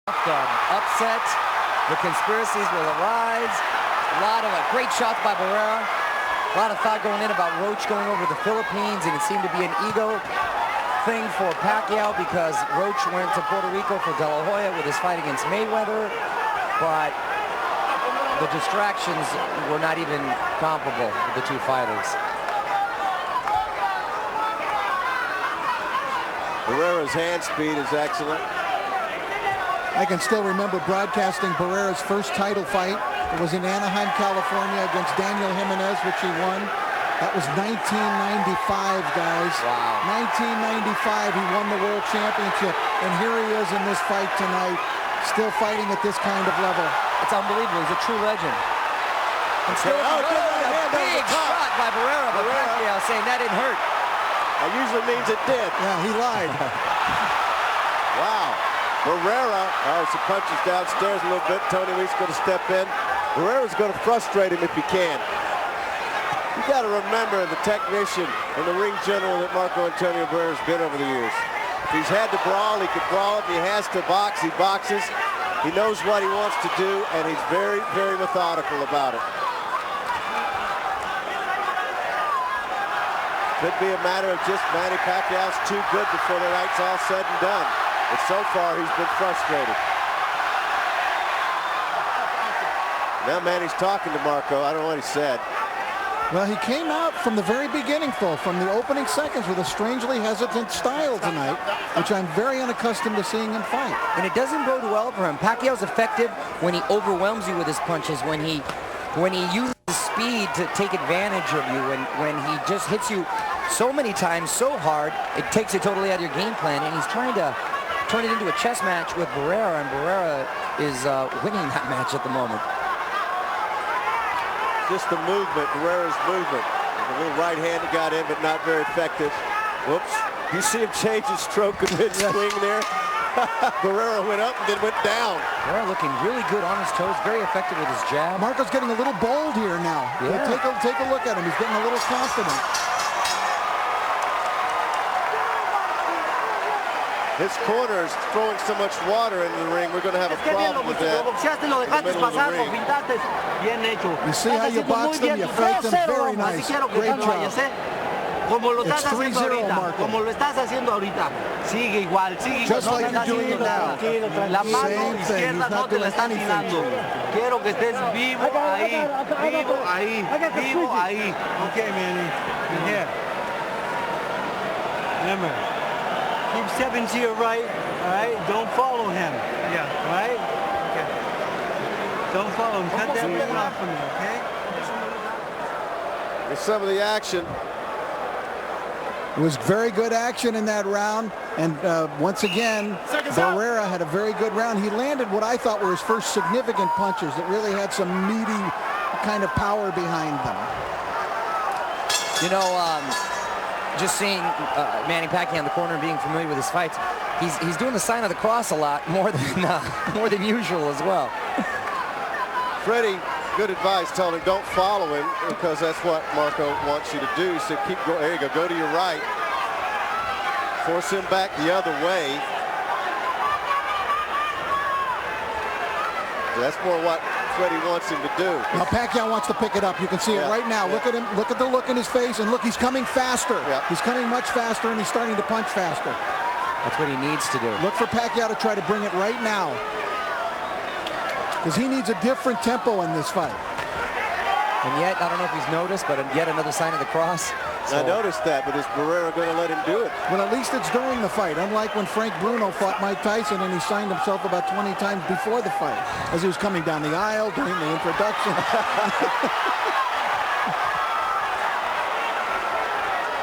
Upset. The conspiracies will arise. A lot of great shots by Barrera. A lot of thought going in about Roach going over the Philippines, and it seemed to be an ego thing for Pacquiao because Roach went to Puerto Rico for De La Hoya with his fight against Mayweather, but the distractions were not even comparable with the two fighters. Barrera's hand speed is excellent. I can still remember broadcasting Barrera's first title fight. It was in Anaheim, California against Daniel Jimenez, which he won. That was 1995, guys. Wow. 1995, he won the world championship. And here he is in this fight tonight, still fighting at this kind of level. It's unbelievable. He's a true legend. And still, a big shot by Barrera, but Pacquiao saying that didn't hurt. That usually means it did. Yeah, he lied. Wow. Barrera, some punches downstairs a little bit. Tony Lee's going to step in. Barrera's going to frustrate him if he can. You got to remember the technician and the ring general that Marco Antonio Barrera's been over the years. If he's had to brawl, he can brawl. If he has to box, he boxes. He knows what he wants to do, and he's very, very methodical about it. Could be a matter of just Manny Pacquiao's too good before the night's all said and done. But so far, he's been frustrated. Now Manny's talking to Marco. I don't know what he said. Well, he came out from the very beginning, Phil, from the opening seconds with a strangely hesitant style tonight, which I'm very unaccustomed to seeing him fight. And it doesn't bode well for him. Pacquiao's effective when he overwhelms you with his punches, when he uses speed to take advantage of you, and when he just hits you so many times, so hard, it takes it totally out of your game plan, and he's trying to turn it into a chess match with Barrera, and Barrera is winning that match at the moment. Just the movement, Barrera's movement. A little right hand got in, but not very effective. Whoops. You see him change his stroke in mid-swing there? Barrera went up and then went down. Barrera looking really good on his toes, very effective with his jab. Marco's getting a little bold here now. Yeah. Take a look at him. He's getting a little confident. His corner is throwing so much water into the ring, we're going to have a problem with that. You see how you box them, you fight them, very nice. Great job. It's 3-0, Marco. Just like you're doing now. Same thing, he's not doing anything to you. Okay, Manny, you're here. Remember. Keep stepping to your right, all right? Don't follow him. Yeah. All right? Okay. Don't follow him. Cut that ring off from you, okay? There's some of the action. It was very good action in that round, and once again, Barrera had a very good round. He landed what I thought were his first significant punches that really had some meaty kind of power behind them. You know, just seeing Manny Pacquiao in the corner and being familiar with his fights, he's doing the sign of the cross a lot more than usual as well. Freddie, good advice, telling him don't follow him because that's what Marco wants you to do. So keep going. There you go. Go to your right. Force him back the other way. That's more what Freddie wants him to do. Now Pacquiao wants to pick it up. You can see it right now. Look at him. Look at the look in his face, and look, he's coming faster. He's coming much faster, and he's starting to punch faster. That's what he needs to do. Look for Pacquiao to try to bring it right now, because he needs a different tempo in this fight. And yet, I don't know if he's noticed, but yet another sign of the cross. So. I noticed that, but is Barrera going to let him do it? Well, at least it's during the fight, unlike when Frank Bruno fought Mike Tyson and he signed himself about 20 times before the fight, as he was coming down the aisle during the introduction.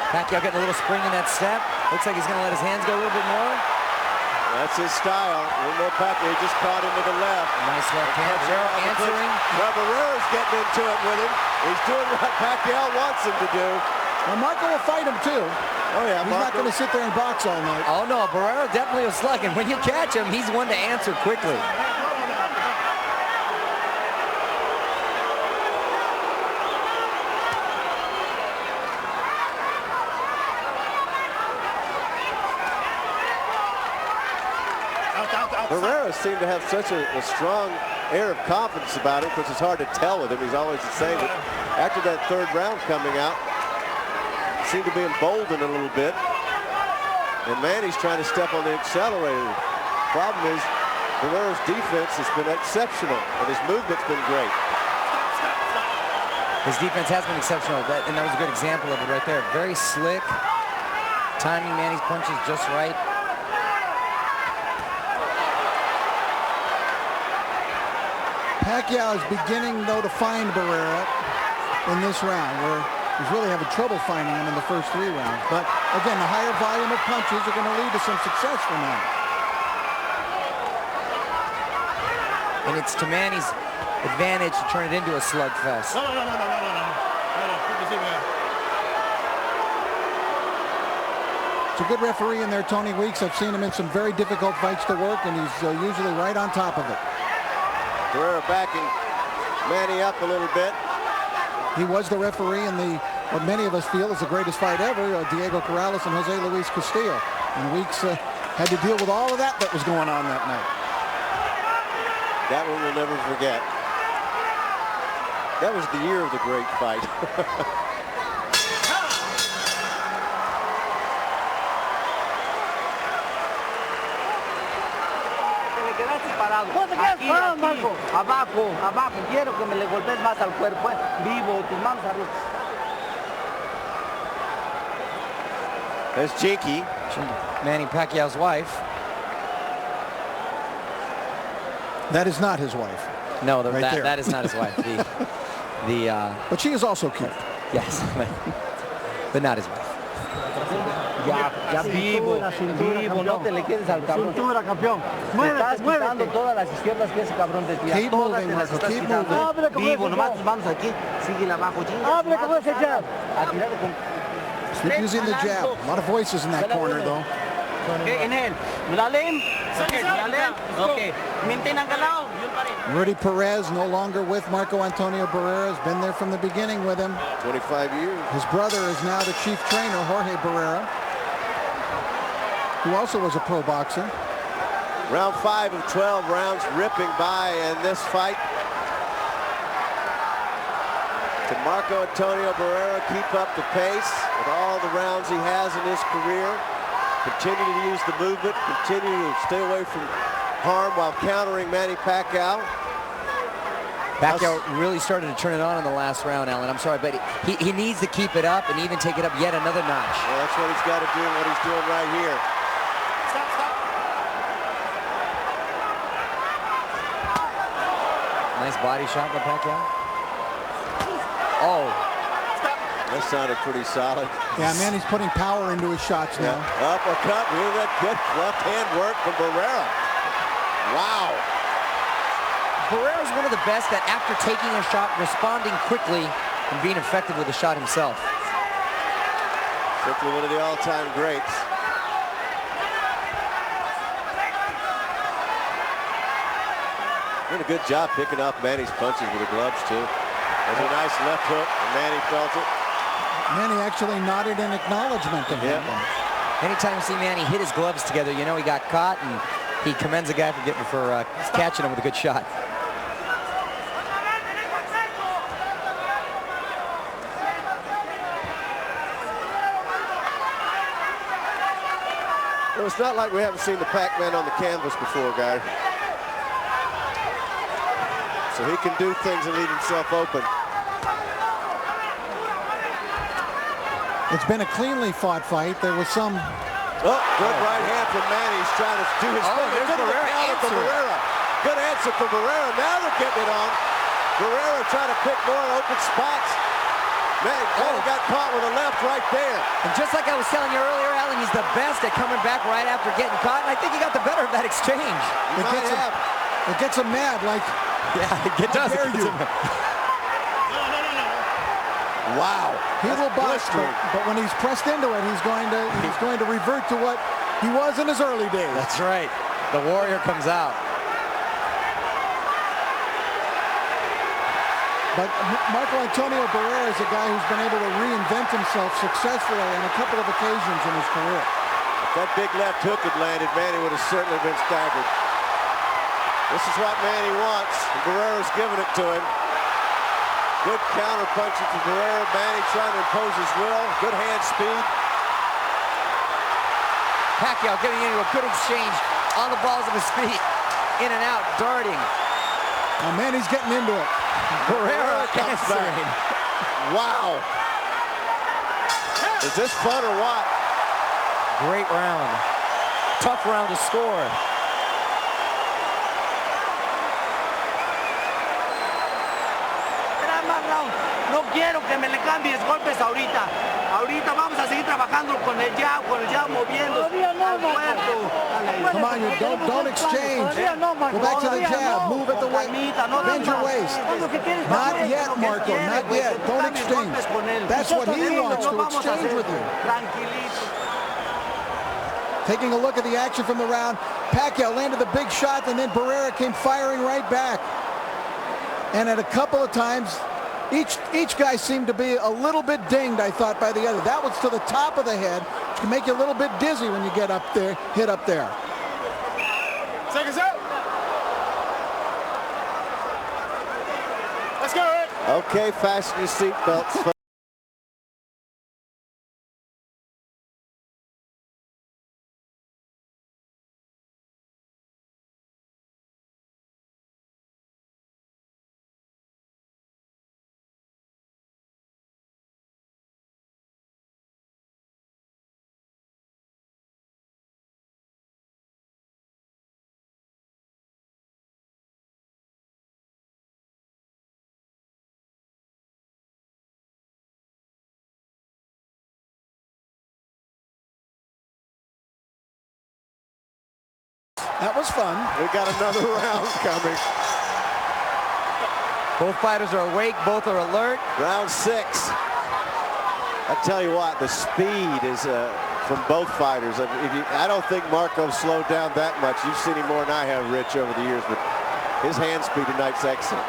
Pacquiao getting a little spring in that step. Looks like he's going to let his hands go a little bit more. That's his style. No Pacquiao just caught him to the left. Nice left hand. Barrera answering. Well, Barrera's getting into it with him. He's doing what Pacquiao wants him to do. Well, Marco will fight him too. Oh yeah, he's not going to sit there and box all night. Oh no, Barrera definitely a slug, and when you catch him, he's one to answer quickly. Out. Barrera seemed to have such a strong air of confidence about him, because it's hard to tell with him. He's always the same. But after that third round coming out, he seemed to be emboldened a little bit. And Manny's trying to step on the accelerator. Problem is, Barrera's defense has been exceptional, and his movement's been great. His defense has been exceptional, and that was a good example of it right there. Very slick, timing Manny's punches just right. Pacquiao is beginning, though, to find Barrera in this round, where he's really having trouble finding him in the first 3 rounds. But again, the higher volume of punches are going to lead to some success for Manny. And it's to Manny's advantage to turn it into a slugfest. It's a good referee in there, Tony Weeks. I've seen him in some very difficult fights to work, and he's usually right on top of it. Barrera backing Manny up a little bit. He was the referee in what many of us feel is the greatest fight ever, Diego Corrales and Jose Luis Castillo. And Weeks had to deal with all of that was going on that night. That one we'll never forget. That was the year of the great fight. No te quedes parado, Marco. Abajo, abajo. Quiero que me le golpees más al cuerpo. Vivo, tus manos arriba. There's Jinky. Manny Pacquiao's wife. That is not his wife. No, Right that is not his wife. But she is also cute. Yes, but not his wife. Ya vivo, no te le quedes al cabrón. Cintura, campeón. Estás quitando todas las izquierdas que ese cabrón te tira. Keep Todas moving, te las Marco, estás keep quitando. moving. Vivo, nomás tus manos aquí. Síguela abajo, chinga. Abre con ese jab. A tirar con... Keep using the jab. A lot of voices in that corner, though. Okay, inhale. Malalim. Okay, malalim. Okay. Maintain ang galaw. Yun pa rin. Rudy Perez, no longer with Marco Antonio Barrera, has been there from the beginning with him. 25 years. His brother is now the chief trainer, Jorge Barrera, who also was a pro boxer. Round 5 of 12 rounds ripping by in this fight. Can Marco Antonio Barrera keep up the pace with all the rounds he has in his career? Continue to use the movement, continue to stay away from harm while countering Manny Pacquiao. Pacquiao really started to turn it on in the last round, Alan. I'm sorry, but he needs to keep it up and even take it up yet another notch. Well, that's what he's got to do, what he's doing right here. Nice body shot by Pacquiao. Oh. That sounded pretty solid. Yeah, Manny's putting power into his shots now. Uppercut, really that good left hand work from Barrera. Wow. Barrera's one of the best at, after taking a shot, responding quickly and being effective with the shot himself. Simply one of the all-time greats. Did a good job picking up Manny's punches with the gloves, too. There's a nice left hook, and Manny felt it. Manny actually nodded in acknowledgement of that one. Anytime you see Manny hit his gloves together, you know he got caught, and he commends the guy for catching him with a good shot. Well, it's not like we haven't seen the Pac-Man on the canvas before, guys. So he can do things and leave himself open. It's been a cleanly fought fight. There was some... Oh, good right hand from Manny. He's trying to do his thing. There's Barrera. Good answer from Barrera. Now they're getting it on. Barrera trying to pick more open spots. Manny got caught with a left right there. And just like I was telling you earlier, Alan, he's the best at coming back right after getting caught, and I think he got the better of that exchange. It gets him mad, like... Yeah, it does. Wow. He will bust, but when he's pressed into it, he's going to revert to what he was in his early days. That's right. The warrior comes out. But Marco Antonio Barrera is a guy who's been able to reinvent himself successfully on a couple of occasions in his career. If that big left hook had landed, Manny would have certainly been staggered. This is what Manny wants. And Barrera's giving it to him. Good counter punching from Barrera. Manny trying to impose his will. Good hand speed. Pacquiao getting into a good exchange on the balls of his feet. In and out, darting. Now Manny's getting into it. Barrera answering. Wow. Is this fun or what? Great round. Tough round to score. No quiero que me le cambies golpes ahorita. Ahorita vamos a seguir trabajando con el jab moviendo al cuerpo. Come on, don't exchange. Go back to the jab. Move at the waist. Bend your waist. Not yet, Marco. Not yet. Don't exchange. That's what he wants, to exchange with you. Taking a look at the action from the round, Pacquiao landed the big shot, and then Barrera came firing right back. And at a couple of times, each guy seemed to be a little bit dinged, I thought, by the other. That was to the top of the head. It can make you a little bit dizzy when you get up there, hit up there. Seconds out. Let's go, Rick. Okay, fasten your seatbelts. That was fun. We got another round coming. Both fighters are awake, both are alert. Round 6. I tell you what, the speed is from both fighters. I don't think Marco slowed down that much. You've seen him more than I have, Rich, over the years, but his hand speed tonight's excellent.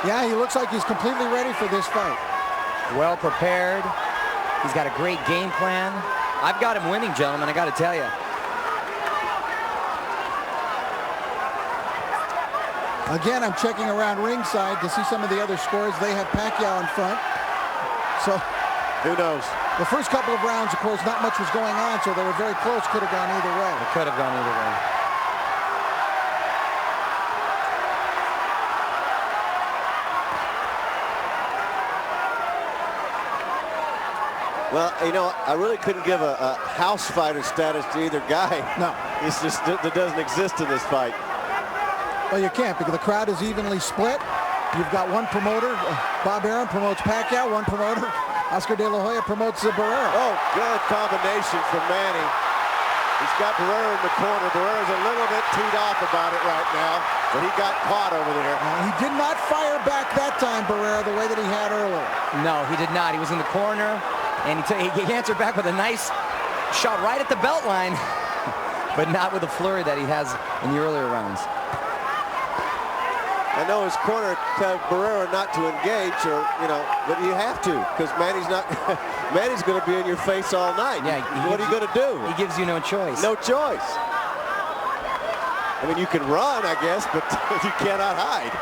Yeah, he looks like he's completely ready for this fight. Well prepared. He's got a great game plan. I've got him winning, gentlemen, I got to tell you. Again, I'm checking around ringside to see some of the other scores. They have Pacquiao in front. So who knows? The first couple of rounds, of course, not much was going on, so they were very close. Could have gone either way. It could have gone either way. Well, you know, I really couldn't give a house fighter status to either guy. No. It's just, that doesn't exist in this fight. Well, you can't, because the crowd is evenly split. You've got one promoter, Bob Arum promotes Pacquiao, one promoter, Oscar De La Hoya promotes Barrera. Oh, good combination from Manny. He's got Barrera in the corner. Barrera's a little bit teed off about it right now, but he got caught over there. He did not fire back that time, Barrera, the way that he had earlier. No, he did not. He was in the corner, and he answered back with a nice shot right at the belt line, but not with the flurry that he has in the earlier rounds. I know his corner tells Barrera not to engage, or, you know, but you have to, because Manny's not. Manny's going to be in your face all night. Yeah, what are you going to do? He gives you no choice. No choice. I mean, you can run, I guess, but you cannot hide.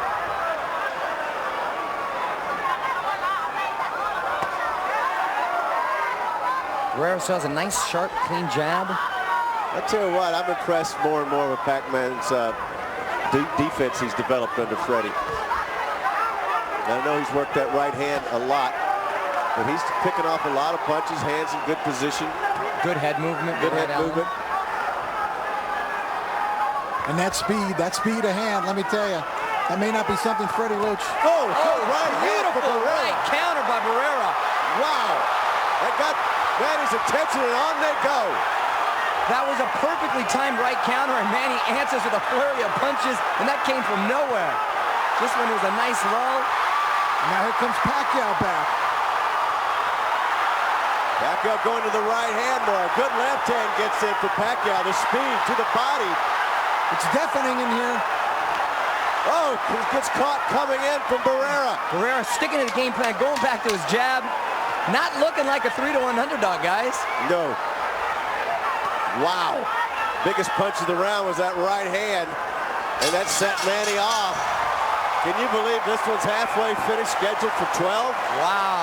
Barrera still has a nice, sharp, clean jab. I tell you what, I'm impressed more and more with Pac-Man's defense he's developed under Freddie. I know he's worked that right hand a lot, but he's picking off a lot of punches, hands in good position. Good head movement. Good head movement. And that speed of hand, let me tell you, that may not be something Freddie Roach. Oh, right hand for beautiful Barrera. right counter by Barrera. Wow, that got Manny's attention, and on they go. That was a perfectly timed right counter, and Manny answers with a flurry of punches, and that came from nowhere. This one was a nice lull. Now here comes Pacquiao back. Pacquiao going to the right hand more. Good left hand gets in for Pacquiao. The speed to the body. It's deafening in here. Oh, he gets caught coming in from Barrera. Barrera sticking to the game plan, going back to his jab. Not looking like a 3-1 underdog, guys. No. Wow. Biggest punch of the round was that right hand. And that set Manny off. Can you believe this one's halfway finished, scheduled for 12? Wow.